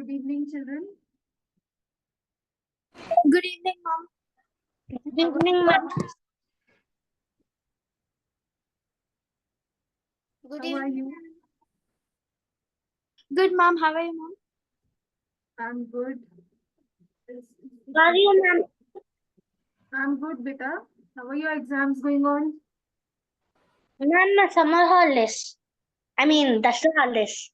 Good evening, children. Good evening, ma'am. Good evening, ma'am. Good How are you? Good, ma'am. How are you, ma'am? I'm good. How are you, ma'am? I'm good, beta. How are your exams going on? Ma'am, summer holidays. I mean, that's the holidays.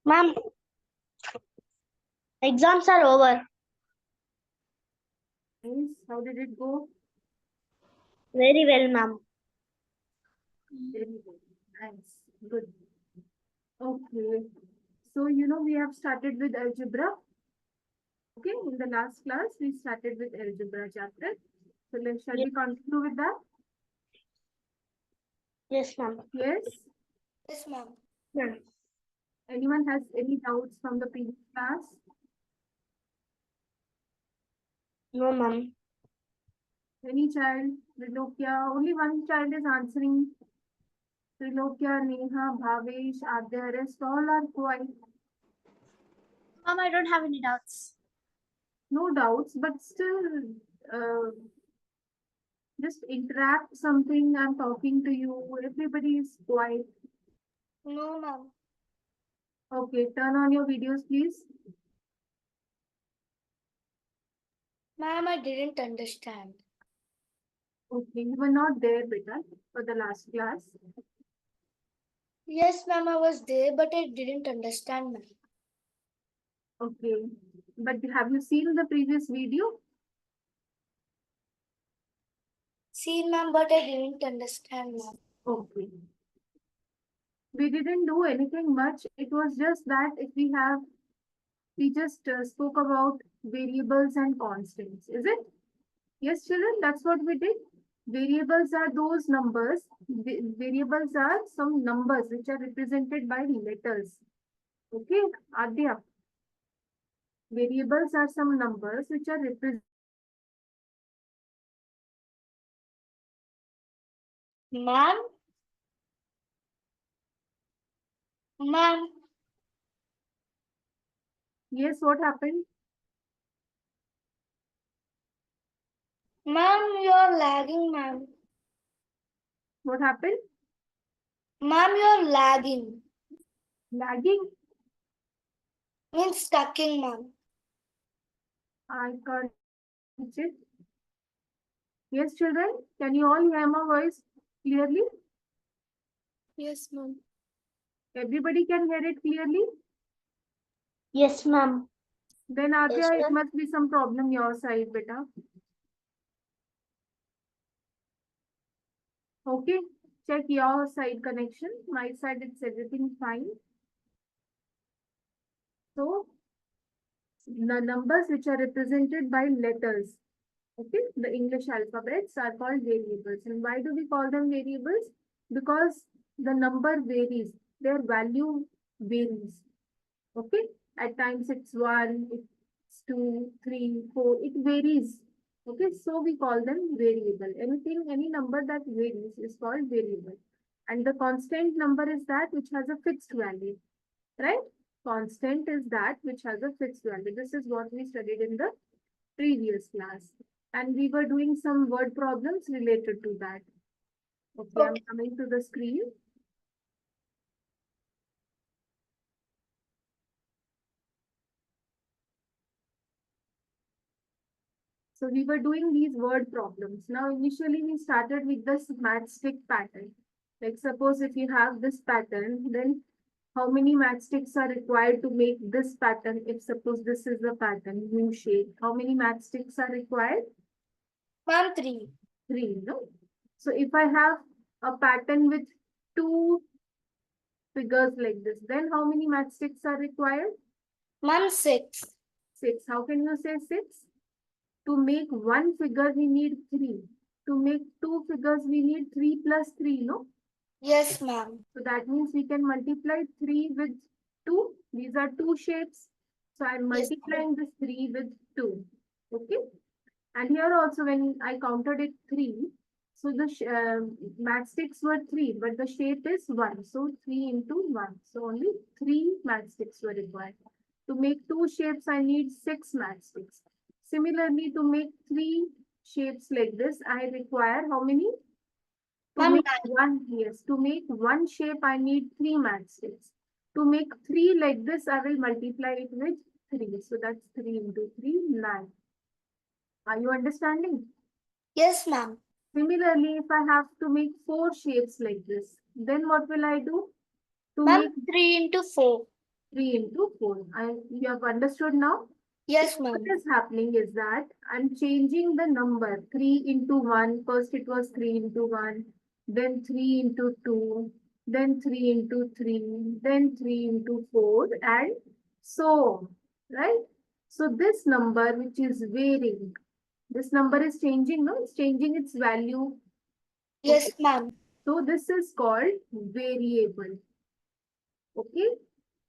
Ma'am, exams are over. Nice. How did it go? Very well, ma'am. Very good. Nice. Good. Okay. So, we have started with algebra. Okay. In the last class, we started with algebra chapter. So, shall we continue with that? Yes, ma'am. Yes. Yes, ma'am. Ma'am. Anyone has any doubts from the previous class? No, ma'am. Any child? Trilokya? Only one child is answering. Trilokya, Neha, Bhavesh, Adya, rest all are quiet. Ma'am, I don't have any doubts. No doubts, but still, just interact something. I'm talking to you. Everybody is quiet. No, ma'am. Okay, turn on your videos, please. Ma'am, I didn't understand. Okay, you were not there, beta, for the last class. Yes, ma'am, I was there, but I didn't understand, ma'am. Okay, but have you seen the previous video? See, ma'am, but I didn't understand, ma'am. Okay. We didn't do anything much. It was just that if we just spoke about variables and constants, is it? Yes, children, that's what we did. Variables are those numbers. Variables are some numbers which are represented by letters. Okay, Adya. Variables are some numbers which are represented. Ma'am? Ma'am? Yes, what happened? Ma'am, you're lagging, ma'am. What happened? Ma'am, you're lagging. Lagging? Means stucking, ma'am. I can't reach it. Yes, children, can you all hear my voice clearly? Yes, ma'am. Everybody can hear it clearly? Yes, ma'am. Then Adya, it must be some problem your side, beta. Okay, check your side connection. My side, it's everything fine. So, the numbers which are represented by letters, okay, the English alphabets are called variables. And why do we call them variables? Because the number varies, their value varies. Okay, at times it's 1, it's 2, 3, 4, it varies. Okay, so we call them variable. Any number that varies is called variable. And the constant number is that which has a fixed value, right? Constant is that which has a fixed value. This is what we studied in the previous class. And we were doing some word problems related to that. Okay, I'm coming to the screen. So we were doing these word problems. Now, initially we started with this matchstick pattern. Like suppose if you have this pattern, then how many matchsticks are required to make this pattern? If suppose this is the pattern, U shape, how many matchsticks are required? Ma'am, 3. 3, no? So if I have a pattern with 2 figures like this, then how many matchsticks are required? Ma'am, 6. 6. How can you say 6? To make one figure, we need 3. To make two figures, we need 3 plus 3, no? Yes, ma'am. So that means we can multiply 3 with 2. These are 2 shapes. So I'm multiplying this 3 with 2. Okay. And here also when I counted it 3, So the matchsticks were 3, but the shape is 1. So 3 into 1. So only 3 matchsticks were required. To make 2 shapes, I need 6 matchsticks. Similarly, to make 3 shapes like this, I require how many? To Ma'am, make one, yes, to make one shape, I need 3 matchsticks. To make 3 like this, I will multiply it with 3. So that's 3 into 3, 9. Are you understanding? yes, ma'am. Similarly, if I have to make 4 shapes like this, then what will I do? To Ma'am, make 3 into 4. 3 into 4. You have understood now? Yes, What ma'am. is happening is that I'm changing the number 3 into 1. First it was 3 into 1, then 3 into 2, then 3 into 3, then 3 into 4, and so on, right? So this number which is varying, this number is changing, no? It's changing its value. Yes, Okay. ma'am. So this is called variable. Okay.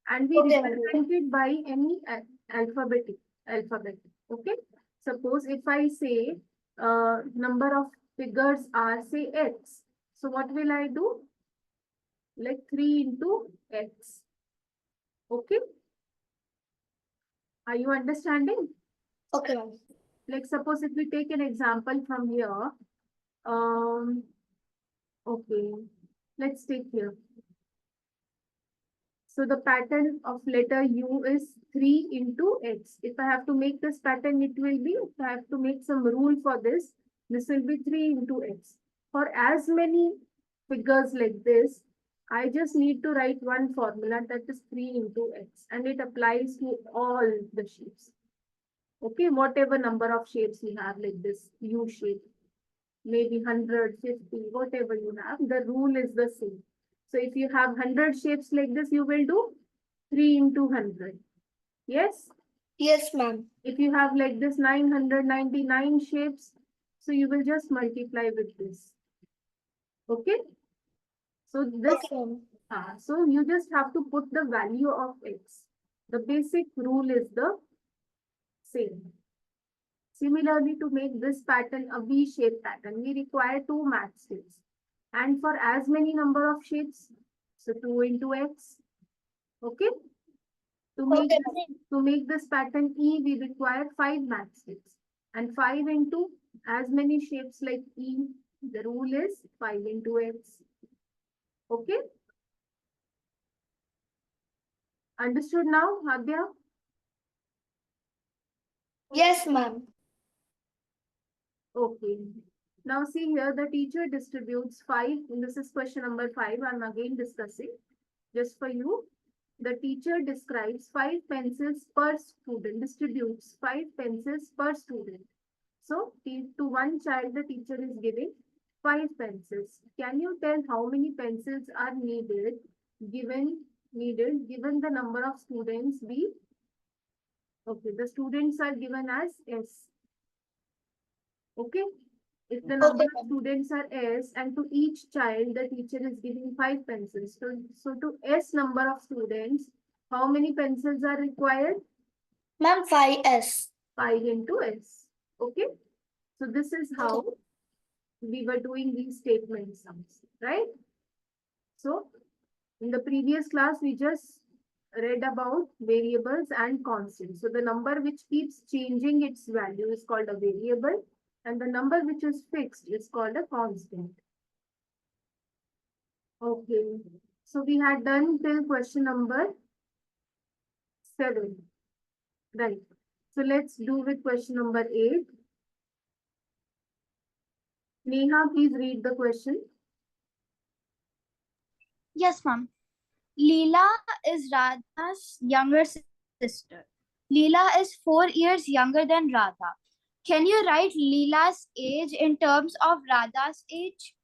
And we Okay, represent it by any alphabet. Okay. Suppose if I say number of figures are say x. So what will I do? Like 3 into x. Okay. Are you understanding? okay, ma'am. Like suppose if we take an example from here. Okay. Let's take here. So the pattern of letter U is 3 into x. If I have to make this pattern, it will be, if I have to make some rule for this will be 3 into x. For as many figures like this, I just need to write one formula, that is 3 into x, and it applies to all the shapes. Okay, whatever number of shapes you have like this U shape, maybe 100, 50, whatever you have, the rule is the same. So if you have 100 shapes like this, you will do 3 into 100. Yes? Yes, ma'am. If you have like this 999 shapes, so you will just multiply with this. Okay? So this, Okay, ma'am. so you just have to put the value of x. The basic rule is the same. Similarly, to make this pattern a V-shaped pattern, we require 2 matchsticks. And for as many number of shapes, so 2 into x. Okay? Okay, To make this pattern E, we require 5 matchsticks. And 5 into as many shapes like E, the rule is 5 into x. Okay? Understood now, Adya? yes, ma'am. Okay. Now see here, the teacher distributes 5, and this is question number 5, I'm again discussing, just for you. The teacher describes 5 pencils per student, distributes 5 pencils per student. So to one child, the teacher is giving 5 pencils. Can you tell how many pencils are given the number of students be? Okay, the students are given as S. Okay. If the number Okay, of ma'am. students are S and to each child the teacher is giving 5 pencils. So to S number of students, how many pencils are required? Ma'am, 5S. 5 into S. Okay. So this is Okay. how we were doing these statement sums, right? So in the previous class, we just read about variables and constants. So the number which keeps changing its value is called a variable, and the number which is fixed is called a constant. Okay. So we had done till question number 7. Right. So let's do with question number 8. Neha, please read the question. Yes, ma'am. Leela is Radha's younger sister. Leela is 4 years younger than Radha. Can you write Leela's age in terms of Radha's age?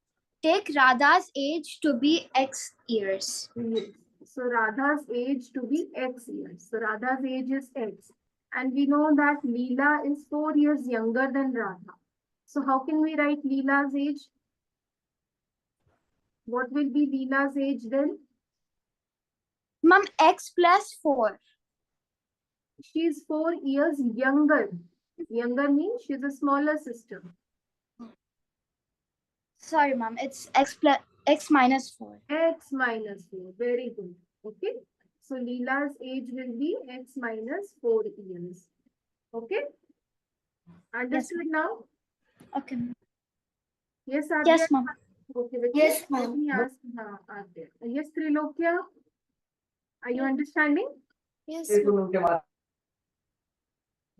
Take Radha's age to be X years. Yes. So Radha's age to be X years. So Radha's age is X. And we know that Leela is 4 years younger than Radha. So how can we write Leela's age? What will be Leela's age then? Ma'am, X plus 4. She is 4 years younger. Younger means she's a smaller sister. sorry, ma'am. It's x minus 4. X minus 4. Very good. Okay. So Leela's age will be X minus 4 years. Okay. Understood now? Okay, ma'am. Yes, Adya? Yes, ma'am. Okay, with Yes, Let ma'am. me ask Adya. Yes, Trilokya? Are you understanding? Yes,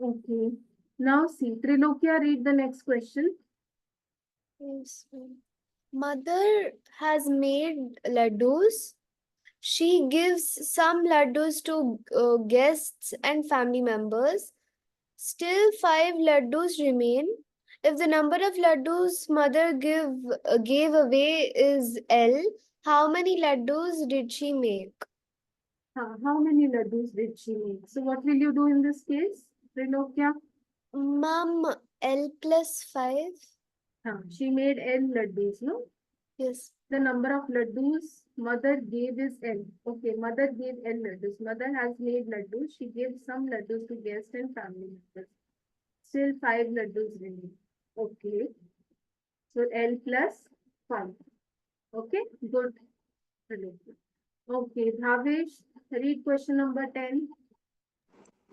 Okay. Now see, Trilokya, read the next question. yes. Mother has made laddus. She gives some laddus to guests and family members. Still, 5 laddus remain. If the number of laddus mother gave away is L, how many laddus did she make? How many laddus did she make? So what will you do in this case, Trilokya? Mom, L plus 5. She made L laddus, no? Yes. The number of laddus mother gave is L. Okay, mother gave L laddus. Mother has made laddus. She gave some laddus to guests and family members. Still 5 laddus remain. Okay. So L plus 5. Okay, good. Okay, Bhavesh, read question number 10.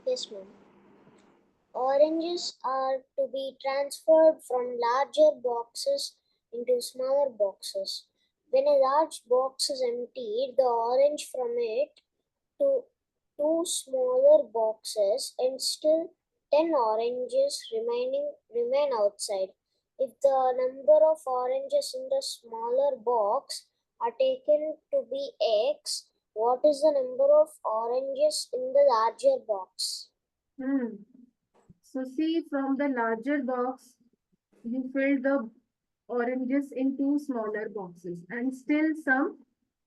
Yes, ma'am. Oranges are to be transferred from larger boxes into smaller boxes. When a large box is emptied, the orange from it to two smaller boxes and still 10 oranges remain outside. If the number of oranges in the smaller box are taken to be X, what is the number of oranges in the larger box? So see, from the larger box, you filled the oranges in 2 smaller boxes and still some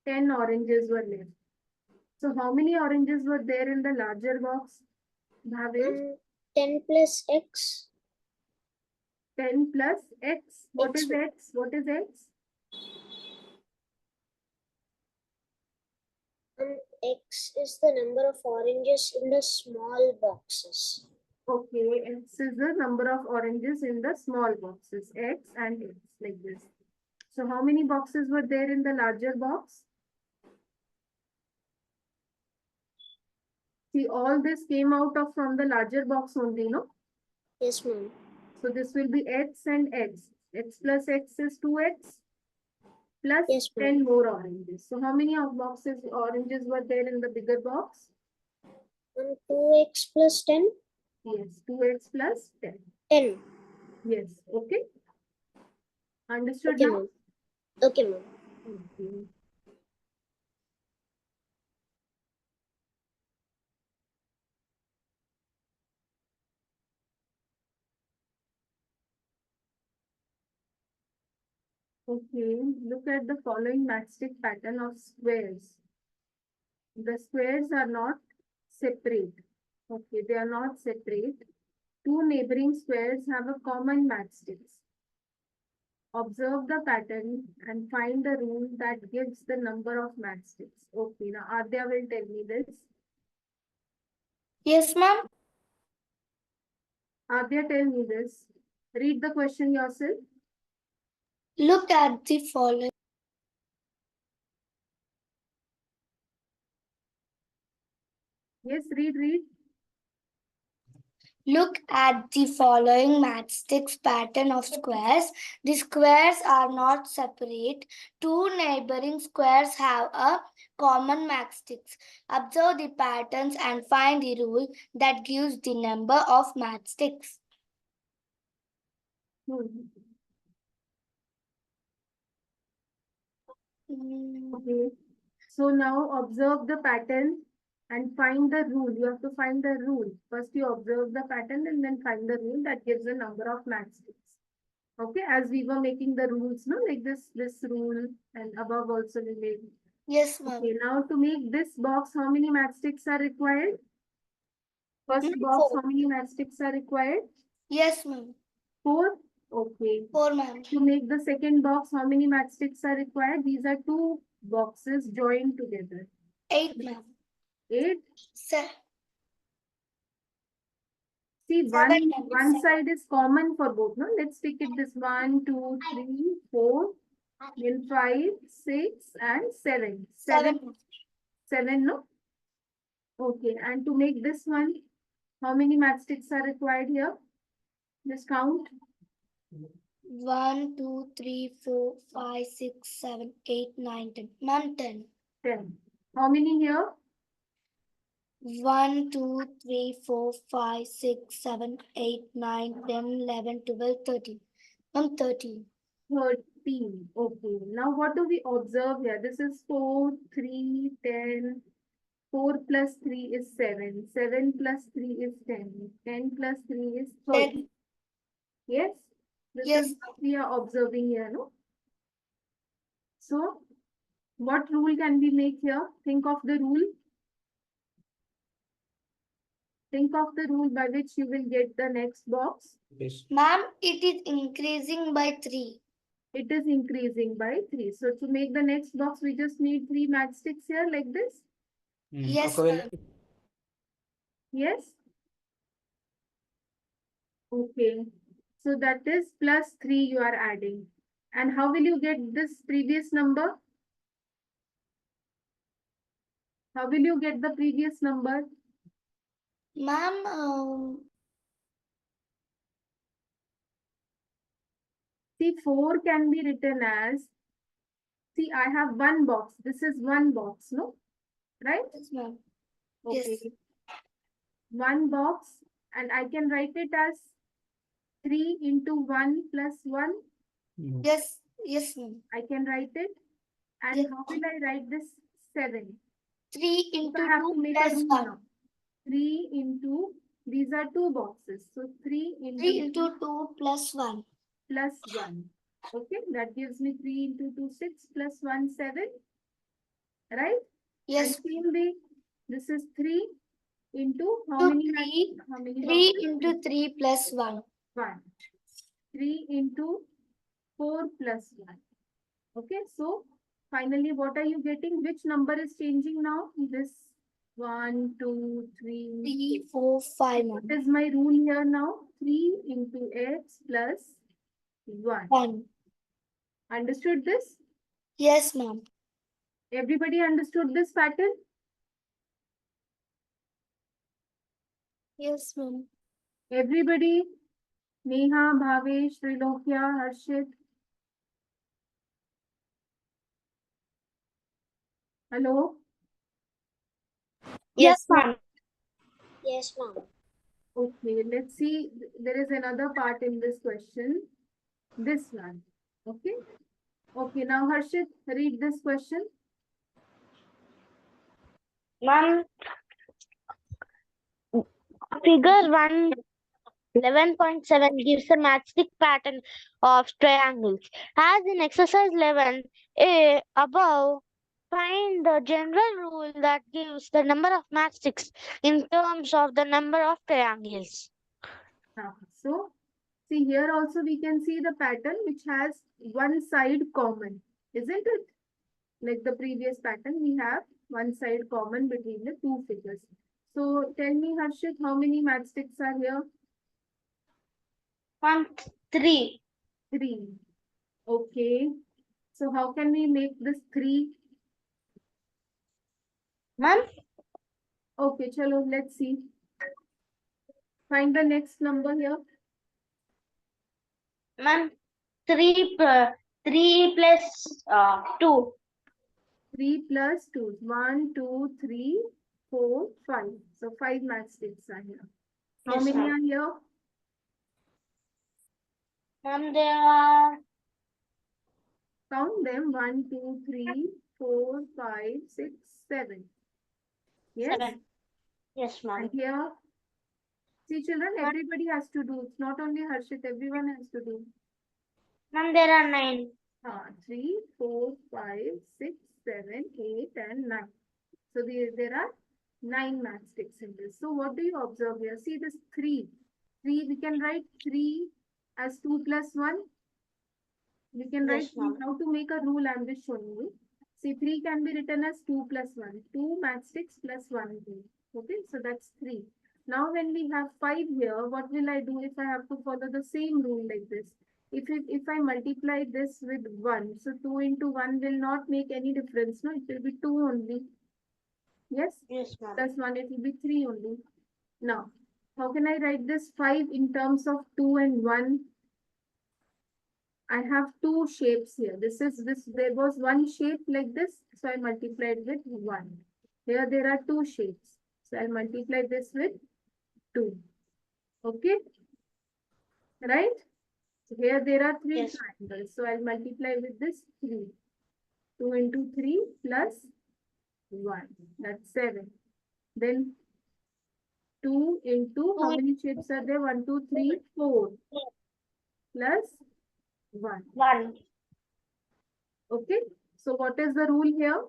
10 oranges were left. So how many oranges were there in the larger box, Bhavesh? 10 plus X. 10 plus X. What is X. X? What is X? X is the number of oranges in the small boxes. Okay, X is the number of oranges in the small boxes. X and X like this. So how many boxes were there in the larger box? See, all this came out of from the larger box only, no? Yes, ma'am. So this will be X and X. X plus X is 2X plus Yes, ma'am. 10 more oranges. So how many of boxes oranges were there in the bigger box? 2X plus 10? Yes, 2X plus 10. 10. Yes, okay. Understood Okay, now? ma'am. Okay, ma'am. Okay. Okay, look at the following matchstick pattern of squares. The squares are not separate. Okay, they are not separate. Two neighboring squares have a common matchsticks. Observe the pattern and find the rule that gives the number of matchsticks. Okay, now Adya will tell me this. Yes, ma'am. Adya, tell me this. Read the question yourself. Look at the following. Yes, read. Look at the following matchsticks pattern of squares. The squares are not separate. Two neighboring squares have a common matchsticks. Observe the patterns and find the rule that gives the number of matchsticks. Okay. So now observe the pattern and find the rule. You have to find the rule. First you observe the pattern and then find the rule that gives the number of matchsticks. Okay, as we were making the rules, no, like this rule and above also we made. Yes, ma'am. Okay, now to make this box, how many matchsticks are required? First box, Four. how many matchsticks are required? Yes, ma'am. 4. Okay. 4, ma'am. To make the second box, how many matchsticks are required? These are 2 boxes joined together. 8, ma'am. 8. Se- See, Seven, one side is common for both. No, let's take it this 1, 2, 3, 4. Then 5, 6, and 7. 7, 7. 7, no? Okay, and to make this one, how many matchsticks are required here? Just count. 1, 2, 3, 4, 5, 6, 7, 8, 9, 10. Ma'am, 10. 10. How many here? 1, 2, 3, 4, 5, 6, 7, 8, 9, 10, 11, 12, 13. Ma'am, 13. 13. Okay. Now what do we observe here? This is 4, 3, 10. 4 plus 3 is 7. 7 plus 3 is 10. 10 plus 3 is 30. 10. Yes? This Yes. is what we are observing here, no? So, what rule can we make here? Think of the rule. Think of the rule by which you will get the next box. Ma'am, it is increasing by 3. It is increasing by 3. So, to make the next box, we just need 3 matchsticks here like this. Yes, Okay, ma'am. Yes? Okay. So, that is plus 3 you are adding. And how will you get this previous number? How will you get the previous number? Ma'am, See, 4 can be written as, see, I have one box. This is one box, no? Right? yes, ma'am. Okay. Yes. One box, and I can write it as 3 into 1 plus 1. Yes, yes, ma'am. I can write it. And Yes. how will I write this 7? 3 If into I have 2 to make a plus rule 1. now. 3 into, these are two boxes. So 3 3 into into 2 plus 1. plus 1. Okay, that gives me 3 into 2, 6 plus 1, 7. Right? Yes. And same way, this is 3 into how To many 3. How many 3 boxes? into 3 plus 1. 1. 3 into 4 plus 1. Okay, so finally, what are you getting? Which number is changing now? This 1, 2, 3. 3, 4, 5, What ma'am. is my rule here now? 3 into x plus 1. 1. Understood this? Yes, ma'am. Everybody understood this pattern? Yes, ma'am. Everybody? Neha, Bhavesh, Trilokya, Harshit. Hello? Yes, ma'am. Yes, ma'am. Okay, let's see. There is another part in this question. This one. Okay. Okay, now Harshit, read this question. Ma'am, figure 11.7 gives a matchstick pattern of triangles. As in exercise 11a above, find the general rule that gives the number of matchsticks in terms of the number of triangles. So, see here also we can see the pattern which has one side common, isn't it? Like the previous pattern, we have one side common between the two figures. So, tell me Harshit, how many matchsticks are here? Ma'am, 3. 3. Okay. So, how can we make this 3? Ma'am, Okay, chalo, let's see. Find the next number here. ma'am, 3 plus 2. 3 plus 2. 1, 2, 3, 4, 5. So 5 matchsticks are here. How Yes, many ma'am. are here? Ma'am, there are Count them. 1, 2, 3, 4, 5, 6, 7. Yes? 7. Yes, ma'am. And here, see children, Ma'am. everybody has to do. It's not only Harshit, everyone has to do. Ma'am, there are 9. 3, 4, 5, 6, 7, 8, and 9. So there are 9 matchsticks in this. So what do you observe here? See this 3. 3, we can write 3 as 2 plus 1. We can write Yes, ma'am. how to make a rule. I'm just showing you. See, 3 can be written as 2 plus 1. 2 matchsticks plus 1 rule. Okay, so that's 3. Now when we have 5 here, what will I do if I have to follow the same rule like this? if I multiply this with 1, so 2 into 1 will not make any difference, no? It will be 2 only. Yes? Yes, ma'am. Plus 1, it will be 3 only. Now, how can I write this 5 in terms of 2 and 1? I have two shapes here. There was one shape like this, so I multiplied with 1. Here there are two shapes, so I multiply this with 2. Okay? Right? So here there are three Yes. triangles, so I'll multiply with this 3. 2 into 3 plus 1, that's 7. Then 2 into, how many shapes are there? 1, 2, 3, 4 plus 1. 1. Okay? So what is the rule here?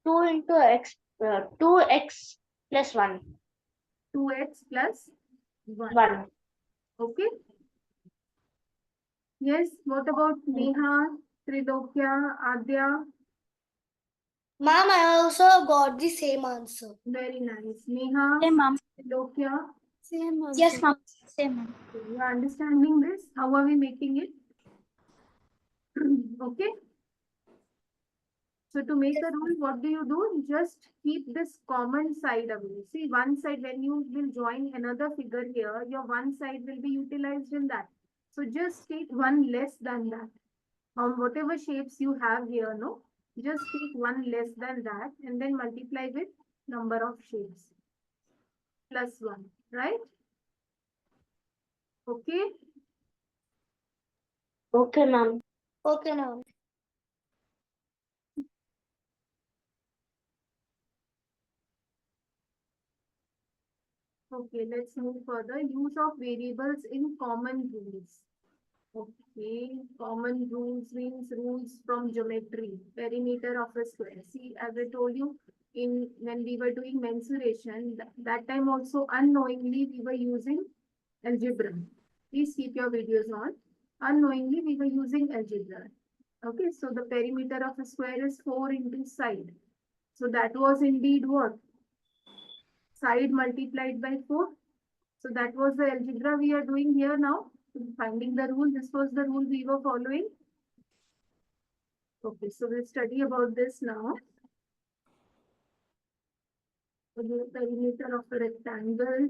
2 into x, 2x plus 1. 2x plus 1. 1. Okay? Yes, what about Neha, Trilokya, Adya? Ma'am, I also got the same answer. Very nice. Neha, Same, ma'am. Trilokya, Same answer. Yes, ma'am. Same, ma'am. you are understanding this? How are we making it? Okay? So to make a rule, what do? You just keep this common side away. See, one side, when you will join another figure here, your one side will be utilized in that. So just take one less than that. Whatever shapes you have here, no? Just take one less than that and then multiply with number of shapes. Plus 1, right? Okay? Okay, ma'am. Okay, ma'am. Okay, let's move further. Use of variables in common rules. Okay, common rules means rules from geometry, perimeter of a square. See, as I told you, when we were doing mensuration, that time also unknowingly we were using algebra. Please keep your videos on. Unknowingly we were using algebra. Okay, so the perimeter of a square is 4 into side. So that was indeed what? Side multiplied by 4. So that was the algebra we are doing here now. Finding the rule, this was the rule we were following. Okay, so we'll study about this now. The perimeter of a rectangle,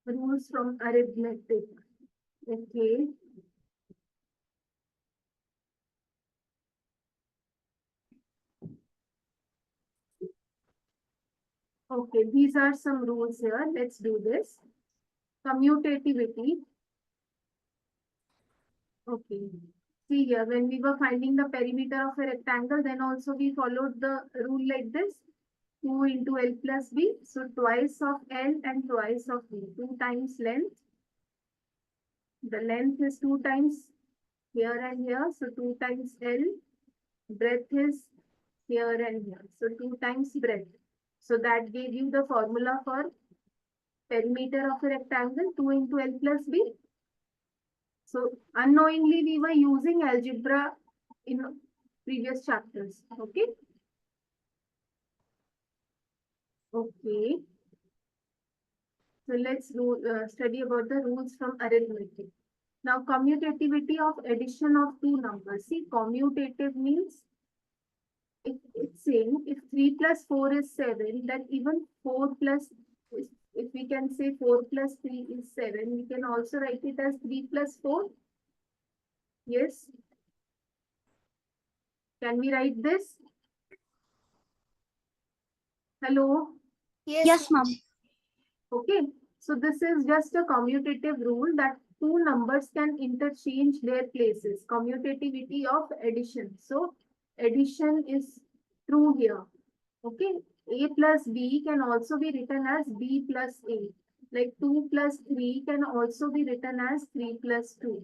rules from arithmetic. Okay. Okay, these are some rules here. Let's do this. Commutativity. Okay. See here, when we were finding the perimeter of a rectangle, then also we followed the rule like this. 2 into L plus B. So twice of L and twice of B. 2 times length. The length is 2 times here and here. So 2 times L. Breadth is here and here. So 2 times breadth. So that gave you the formula for perimeter of a rectangle, 2 into L plus B. So unknowingly we were using algebra in previous chapters. Okay. Okay. So let's study about the rules from arithmetic. Now commutativity of addition of two numbers. See, commutative means it's saying if 3 plus 4 is 7, then even 4 plus, if we can say 4 plus 3 is 7, we can also write it as 3 plus 4. Yes. Can we write this? Hello? Yes, ma'am. Okay. So this is just a commutative rule that two numbers can interchange their places. Commutativity of addition. So addition is true here. Okay. A plus B can also be written as B plus A. Like 2 plus 3 can also be written as 3 plus 2.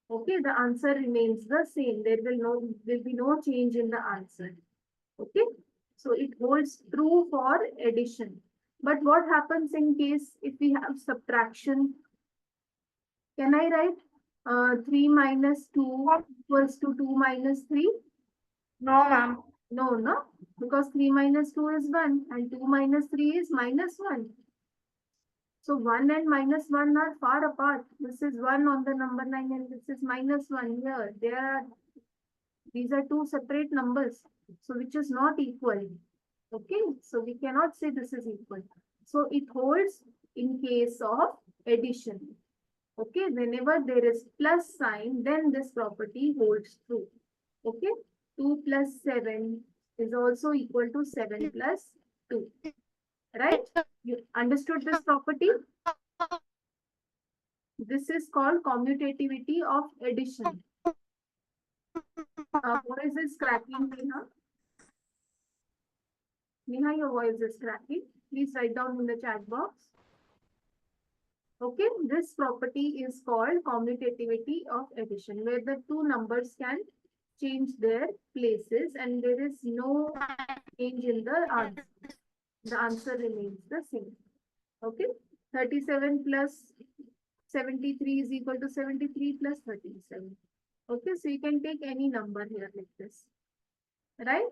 Okay, the answer remains the same. There will be no change in the answer. Okay, so it holds true for addition. But what happens in case if we have subtraction? Can I write 3 minus 2 equals to 2 minus 3? No, ma'am. No, because 3 minus 2 is 1 and 2 minus 3 is minus 1. So 1 and -1 are far apart. This is 1 on the number line and this is -1 here. These are two separate numbers. So which is not equal. Okay, so we cannot say this is equal. So it holds in case of addition. Okay, whenever there is plus sign, then this property holds true. Okay, 2 plus 7 is also equal to 7 plus 2. Right? You understood this property? This is called commutativity of addition. Voice is cracking, Neha. Neha, your voice is cracking. Please write down in the chat box. Okay, this property is called commutativity of addition, where the two numbers can change their places and there is no change in the answer. The answer remains the same. Okay, 37 plus 73 is equal to 73 plus 37. Okay, so you can take any number here like this, right?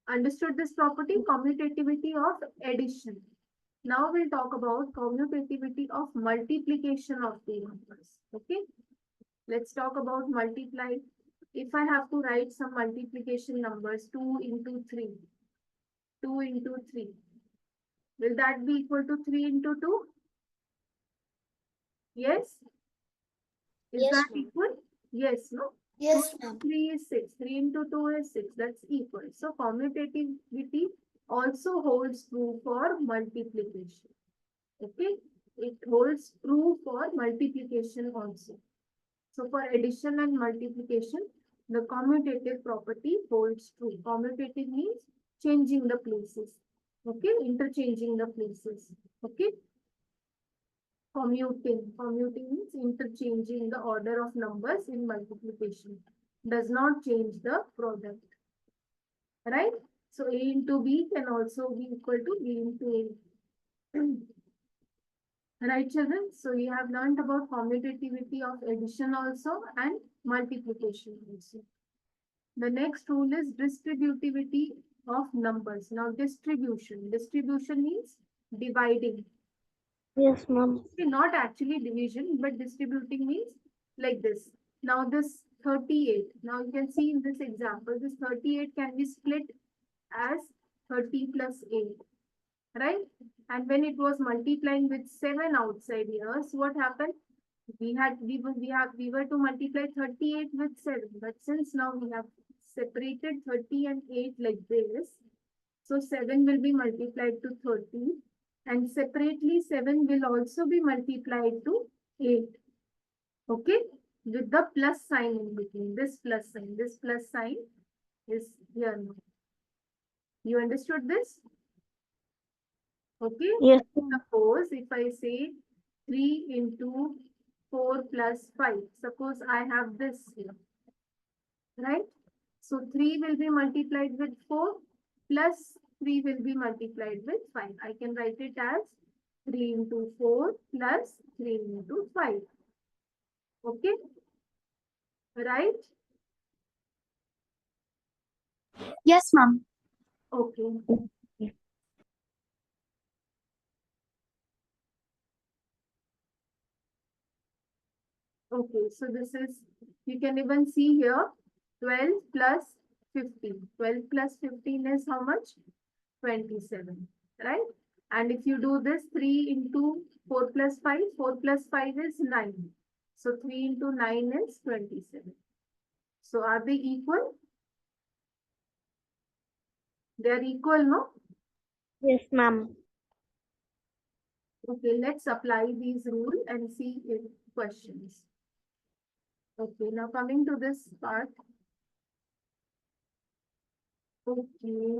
Understood this property, commutativity of addition. Now we'll talk about commutativity of multiplication of the numbers. Okay, let's talk about multiply. If I have to write some multiplication numbers, 2 into 3, 2 into 3, will that be equal to 3 into 2? Yes? Is Yes, that ma'am. equal? Yes, no? Yes, 2 ma'am. into 3 is 6. 3 into 2 is 6. That's equal. So commutativity also holds true for multiplication. Okay? It holds true for multiplication also. So for addition and multiplication, the commutative property holds true. Commutative means changing the places. Okay? Interchanging the places. Okay? Commuting. Commuting means interchanging the order of numbers in multiplication. Does not change the product. Right? So A into B can also be equal to B into A. Right, children? So you have learned about commutativity of addition also and multiplication also. The next rule is distributivity of numbers. Now distribution. Distribution means dividing. Yes, ma'am. Okay, not actually division, but distributing means like this. Now this 38. Now you can see in this example, this 38 can be split as 30 plus 8. Right? And when it was multiplying with 7 outside here, so what happened? We were to multiply 38 with 7, but since now we have separated 30 and 8 like this, so 7 will be multiplied to 30 and separately 7 will also be multiplied to 8. Okay, with the plus sign in between, this plus sign is here now. You understood this? Okay, Yes, ma'am. suppose if I say 3 into 4 plus 5, suppose I have this here, right? So 3 will be multiplied with 4 plus 3 will be multiplied with 5. I can write it as 3 into 4 plus 3 into 5. Okay, right? Yes, ma'am. Okay. Okay, so this is, you can even see here, 12 plus 15. 12 plus 15 is how much? 27, right? And if you do this, 3 into 4 plus 5, 4 plus 5 is 9. So 3 into 9 is 27. So are they equal? They are equal, no? Yes, ma'am. Okay, let's apply these rules and see if questions. Okay, now coming to this part. Okay.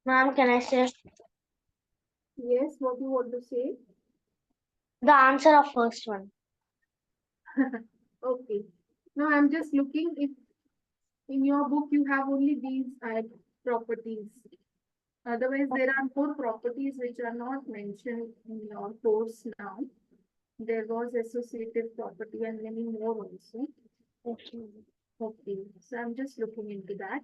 Ma'am, can I say Yes, what you want to say? the answer of first one? Okay. Now I'm just looking if in your book you have only these properties. Otherwise, there are more properties which are not mentioned in your course now. There was associative property and many more also. Okay, so I'm just looking into that.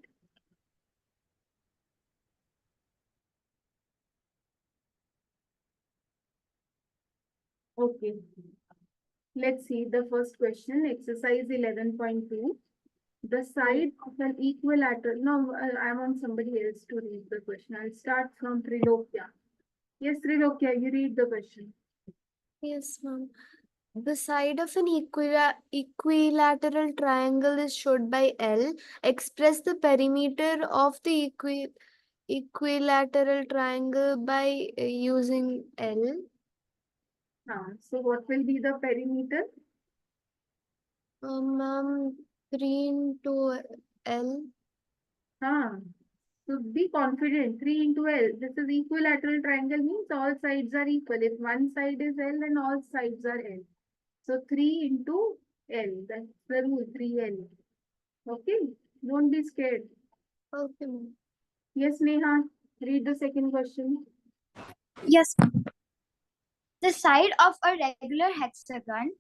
Okay, let's see the first question, exercise 11.2. The side of an equilateral. No, I want somebody else to read the question. I'll start from Trilokya. Yes, Trilokya, you read the question. Yes, ma'am. The side of an equilateral triangle is showed by L. Express the perimeter of the equilateral triangle by using L. So what will be the perimeter? Ma'am, 3 into L. So be confident. 3 into L. This is equilateral triangle means all sides are equal. If one side is L, then all sides are L. So 3 into L. That's the rule, 3L. Okay? Don't be scared. Okay, ma'am. Yes, Neha. Read the second question. Yes. The side of a regular hexagon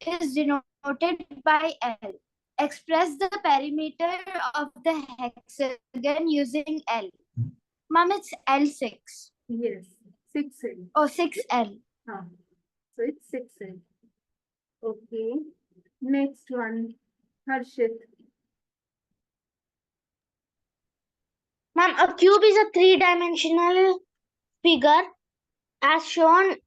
is denoted by L. Express the perimeter of the hexagon using L. Mom, it's L6. Yes, 6L. Oh, 6L. So it's 6L. Okay. Next one. Harshit. Ma'am, a cube is a three-dimensional figure as shown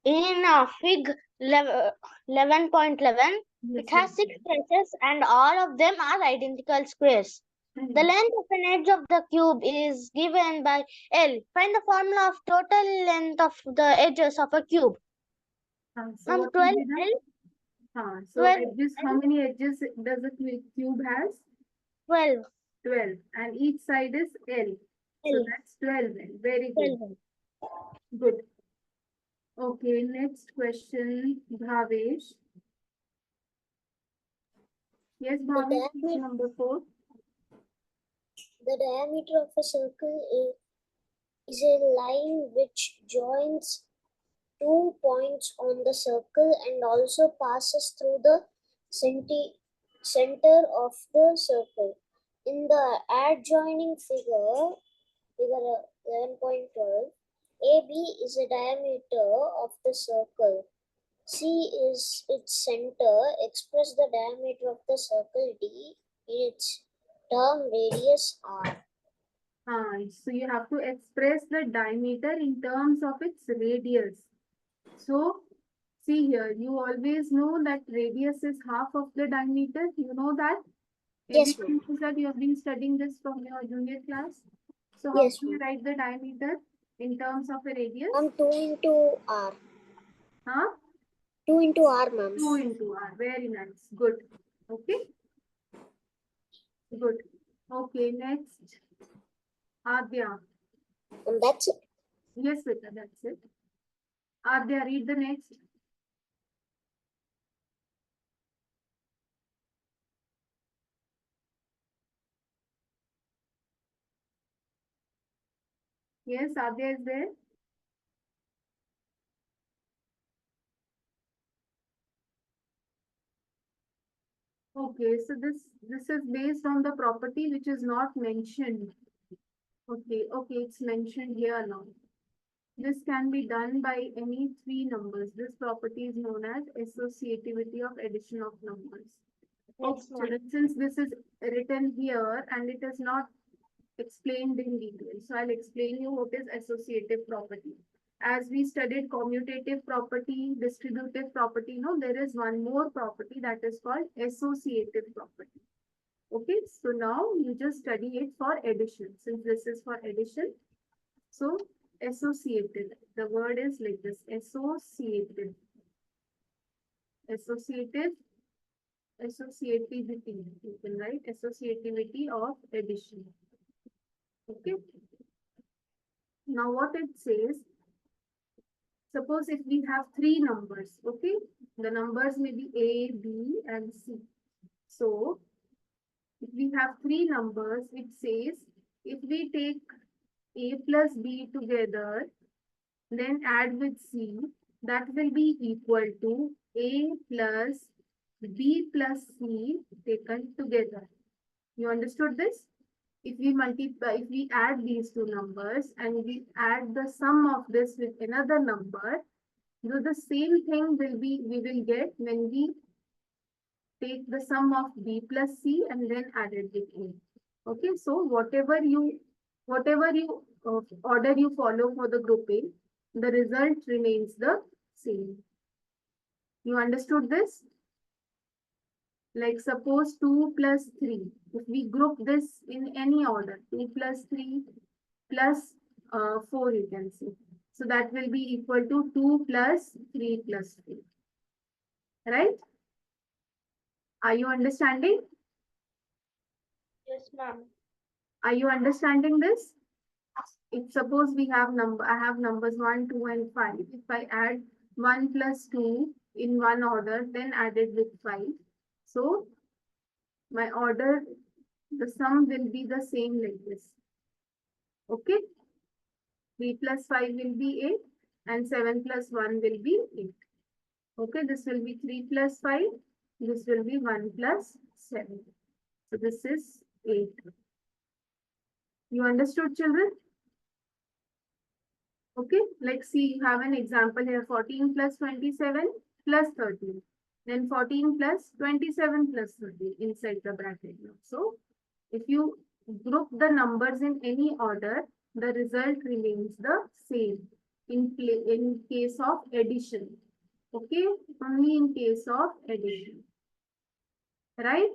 in Fig 11.11. Yes, It has 6 faces and all of them are identical squares. The length of an edge of the cube is given by L. Find the formula of total length of the edges of a cube. So Ma'am, what 12 will be the? L. So 12 edges, how many edges does a cube has? 12. 12. And each side is L. So L. that's 12 then. Very good. 12. Good. Okay, next question, Bhavesh. Yes, Bhavesh, question number 4. The diameter of a circle is a line which joins 2 points on the circle and also passes through the center of the circle. In the adjoining figure 11.12, AB is the diameter of the circle. C is its center. Express the diameter of the circle D in its term radius R. So you have to express the diameter in terms of its radius. So see here, you always know that radius is half of the diameter. You know that? Yes, Everyone knows that you have been studying this from your junior class. So how Yes, do you write the diameter in terms of a radius? 2 into R. 2 into R, ma'am. 2 into R. Very nice. Good. Okay. Good. Okay. Next. Adya. And that's it. Yes, Vita, that's it. Adya, read the next. Yes, Adya is there. Okay, so this is based on the property which is not mentioned. Okay, it's mentioned here now. This can be done by any 3 numbers. This property is known as associativity of addition of numbers. Okay, children, since this is written here and it is not explained in detail, so I'll explain you what is associative property. As we studied commutative property, distributive property, there is one more property that is called associative property. Okay, so now you just study it for addition. Since this is for addition, so associative, the word is like this, associative. Associativity, you can write associativity of addition. Okay. Now what it says, suppose if we have 3 numbers, okay, the numbers may be A, B, and C. So if we have 3 numbers, it says if we take A plus B together, then add with C, that will be equal to A plus B plus C taken together. You understood this? If we multiply, if we add these two numbers and we add the sum of this with another number, so the same thing will be, we will get when we take the sum of B plus C and then add it with A. Okay, so whatever you order you follow for the grouping, the result remains the same. You understood this? Like suppose 2 plus 3. If we group this in any order, 2 plus 3 plus 4 you can see. So that will be equal to 2 plus 3 plus 4. Right? Are you understanding? Yes, ma'am. Are you understanding this? If suppose we have I have numbers 1, 2 and 5. If I add 1 plus 2 in one order, then added with 5. So my order, the sum will be the same like this. Okay? 3 plus 5 will be 8 and 7 plus 1 will be 8. Okay, this will be 3 plus 5. This will be 1 plus 7. So this is 8. You understood, children? Okay, let's see, you have an example here, 14 plus 27 plus 13. Then 14 plus 27 plus 13 inside the bracket now. So if you group the numbers in any order, the result remains the same in case of addition. Okay, only in case of addition. Right?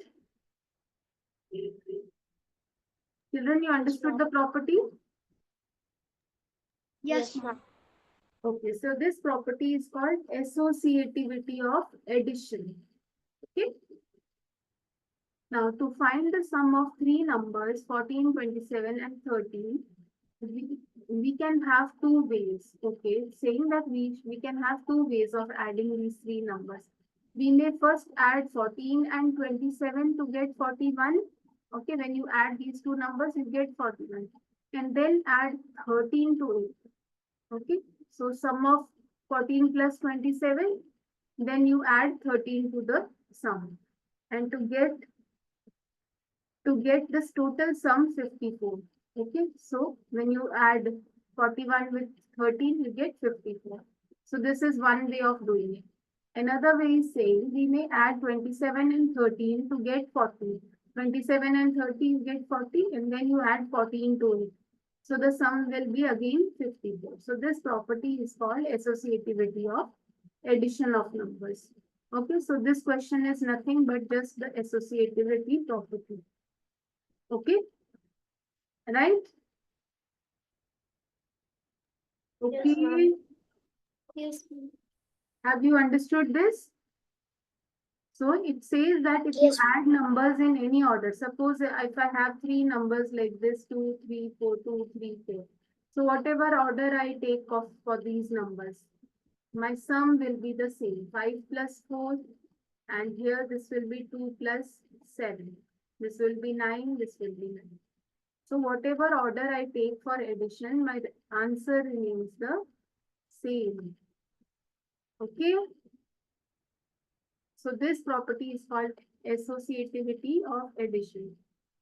Children, you understood the property? Yes, Yes, ma'am. Okay, so this property is called associativity of addition. Okay. Now, to find the sum of three numbers, 14, 27, and 13, we can have two ways. Okay, saying that we can have two ways of adding these three numbers. We may first add 14 and 27 to get 41. Okay, when you add these two numbers, you get 41. And then add 13 to it. Okay, so sum of 14 plus 27, then you add 13 to the sum. And to get this total sum 54. Okay, so when you add 41 with 13, you get 54. So this is one way of doing it. Another way is saying we may add 27 and 13 to get 40. 27 and 30 you get 40 and then you add 14 to it. So the sum will be again 54. So this property is called associativity of addition of numbers. Okay, so this question is nothing but just the associativity property. Okay, right? Okay, Yes. have you understood this? So it says that if you Yes, add numbers in any order, suppose if I have three numbers like this, 2, 3, 4, 2, 3, 4. So whatever order I take off for these numbers, my sum will be the same, 5 plus 4, and here this will be 2 plus 7. This will be 9, this will be 9. So whatever order I take for addition, my answer remains the same. Okay. So this property is called associativity of addition.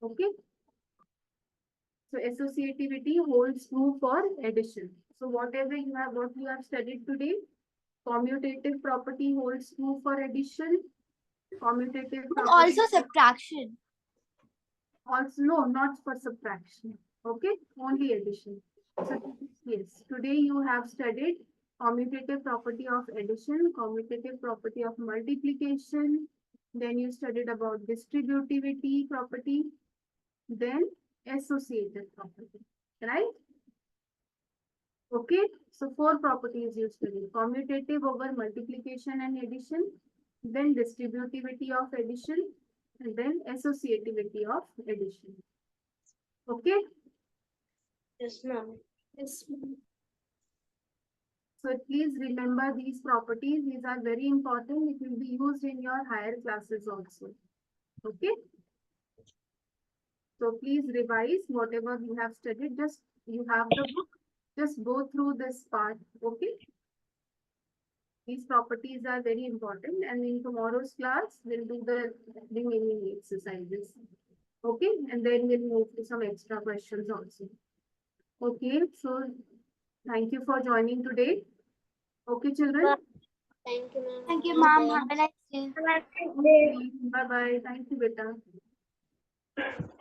Okay. So associativity holds true for addition. So what you have studied today, commutative property holds true for addition. Commutative property Also subtraction. also, no, not for subtraction. Okay, only addition. So yes, today you have studied commutative property of addition, commutative property of multiplication. Then you studied about distributivity property, then associative property, right? Okay, so four properties you studied: commutative over multiplication and addition, then distributivity of addition, and then associativity of addition. Okay, Yes, ma'am. Yes. so please remember these properties. These are very important. It will be used in your higher classes also. Okay, so please revise whatever we have studied. Just You have the book. Just go through this part. Okay. These properties are very important, and in tomorrow's class, we'll do the remaining exercises. Okay, and then we'll move to some extra questions also. Okay, so thank you for joining today. Okay, children. Thank you, ma'am. Thank you, Have a ma'am. nice Have a nice day. Bye bye. Thank you, beta.